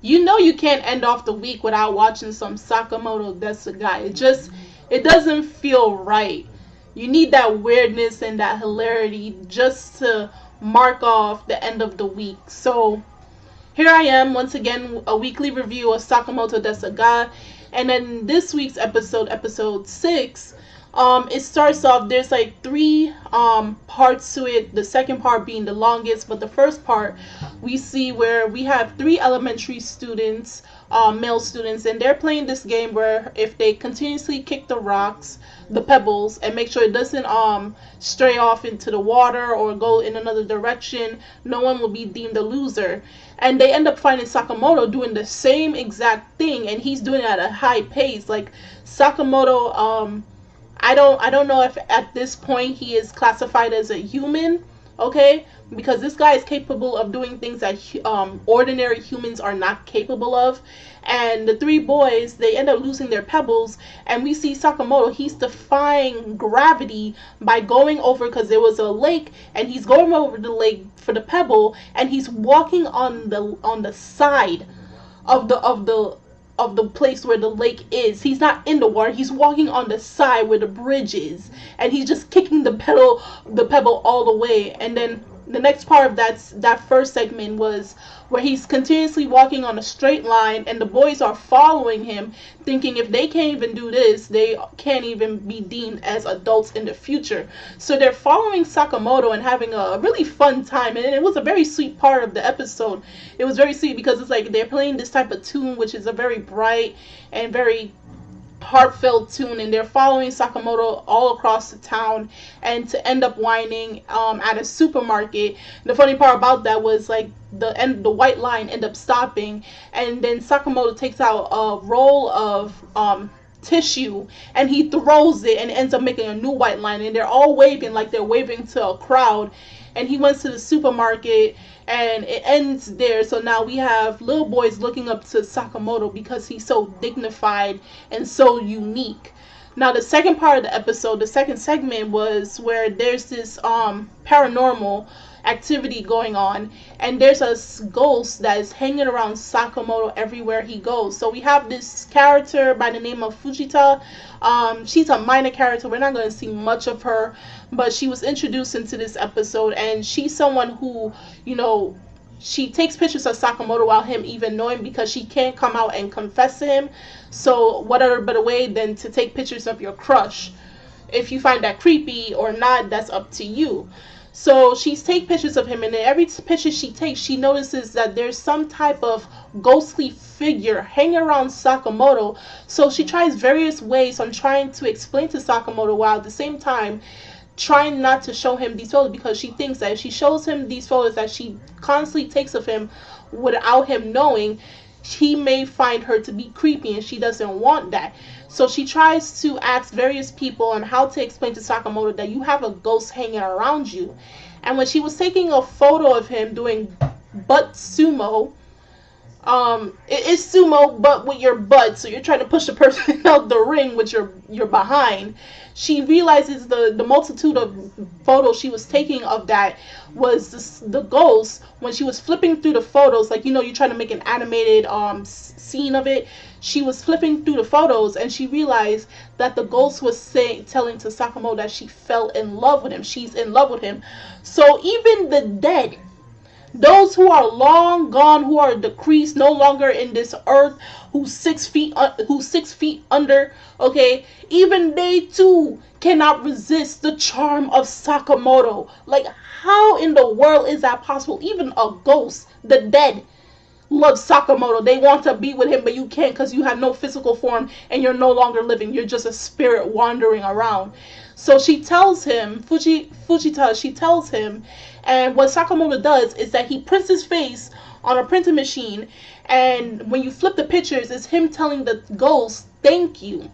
You know you can't end off the week without watching some Sakamoto desu guy. It doesn't feel right. You need that weirdness and that hilarity just to mark off the end of the week. So here I am once again, a weekly review of Sakamoto desu ga, and then this week's episode, episode 6. It starts off. There's like three parts to it. The second part being the longest, but the first part we see where we have three elementary students, male students, and they're playing this game where if they continuously kick the rocks, the pebbles, and make sure it doesn't stray off into the water or go in another direction, no one will be deemed a loser. And they end up finding Sakamoto doing the same exact thing, and he's doing it at a high pace. Like Sakamoto, I don't know if at this point he is classified as a human, okay? Because this guy is capable of doing things that ordinary humans are not capable of. And the three boys, they end up losing their pebbles, and we see Sakamoto, he's defying gravity by going over, because there was a lake, and he's going over the lake for the pebble, and he's walking on the side of the place where the lake is. He's not in the water. He's walking on the side where the bridge is, and he's just kicking the pebble all the way. And then the next part of that first segment was where he's continuously walking on a straight line, and the boys are following him, thinking if they can't even do this, they can't even be deemed as adults in the future. So they're following Sakamoto and having a really fun time, and it was a very sweet part of the episode. It was very sweet because it's like they're playing this type of tune, which is a very bright and very heartfelt tune, and they're following Sakamoto all across the town, and to end up whining at a supermarket. The funny part about that was like the white line ended up stopping, and then Sakamoto takes out a roll of tissue, and he throws it, and ends up making a new white line, and they're all waving like they're waving to a crowd. And he went to the supermarket, and it ends there. So now we have little boys looking up to Sakamoto because he's so dignified and so unique. Now the second part of the episode, the second segment, was where there's this paranormal activity going on, and there's a ghost that is hanging around Sakamoto everywhere he goes. So we have this character by the name of Fujita. She's a minor character. We're not going to see much of her, but she was introduced into this episode, and she's someone who, she takes pictures of Sakamoto without him even knowing, because she can't come out and confess to him. So what other better way than to take pictures of your crush? If you find that creepy or not, that's up to you. So she's take pictures of him, and in every picture she takes, she notices that there's some type of ghostly figure hanging around Sakamoto. So she tries various ways on trying to explain to Sakamoto, while at the same time trying not to show him these photos, because she thinks that if she shows him these photos that she constantly takes of him without him knowing, he may find her to be creepy, and she doesn't want that. So she tries to ask various people on how to explain to Sakamoto that you have a ghost hanging around you. And when she was taking a photo of him doing butt sumo, it is sumo but with your butt, so you're trying to push the person out the ring with your behind. She realizes the multitude of photos she was taking of that was the ghost. When she was flipping through the photos, like you're trying to make an animated scene of it, she was flipping through the photos, and she realized that the ghost was telling to Sakamoto that she fell in love with him. She's in love with him. So even the dead, those who are long gone, who are decreased, no longer in this earth, who's 6 feet under, okay, even they too cannot resist the charm of Sakamoto. Like, how in the world is that possible? Even a ghost, the dead, loves Sakamoto. They want to be with him, but you can't, because you have no physical form and you're no longer living. You're just a spirit wandering around. So she tells him, Fujita, she tells him, and what Sakamoto does is that he prints his face on a printing machine, and when you flip the pictures, it's him telling the ghost, thank you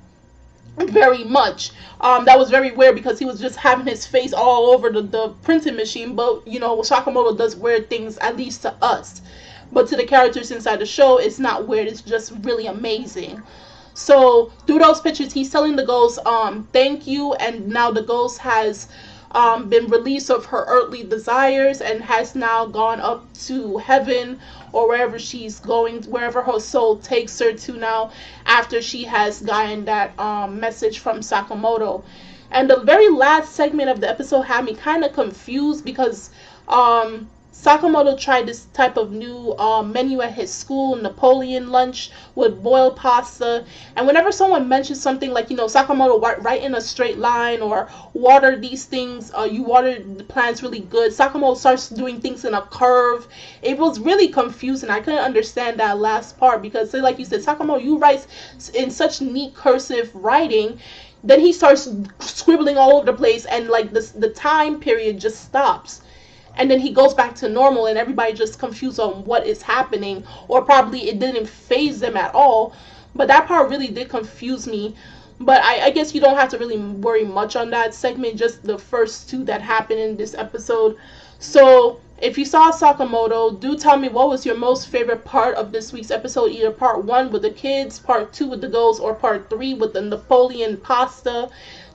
very much. That was very weird, because he was just having his face all over the printing machine, but Sakamoto does weird things, at least to us. But to the characters inside the show, it's not weird, it's just really amazing. So through those pictures, he's telling the ghost, thank you, and now the ghost has been released of her earthly desires and has now gone up to heaven or wherever she's going, wherever her soul takes her to now after she has gotten that message from Sakamoto. And the very last segment of the episode had me kind of confused because Sakamoto tried this type of new menu at his school, Napoleon lunch with boiled pasta. And whenever someone mentions something like, Sakamoto right in a straight line or water these things, you water the plants really good, Sakamoto starts doing things in a curve. It was really confusing. I couldn't understand that last part because, like you said, Sakamoto, you write in such neat cursive writing. Then he starts scribbling all over the place, and like the time period just stops. And then he goes back to normal, and everybody just confused on what is happening, or probably it didn't phase them at all. But that part really did confuse me. But I guess you don't have to really worry much on that segment, just the first two that happened in this episode. So if you saw Sakamoto, do tell me what was your most favorite part of this week's episode, either part 1 with the kids, part 2 with the ghosts, or part 3 with the Napoleon pasta.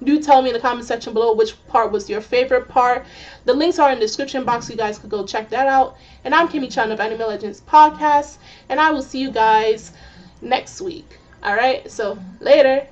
Do tell me in the comment section below which part was your favorite part. The links are in the description box, so you guys could go check that out. And I'm Kimmy Chan of Anime Legends Podcast, and I will see you guys next week. Alright, so later.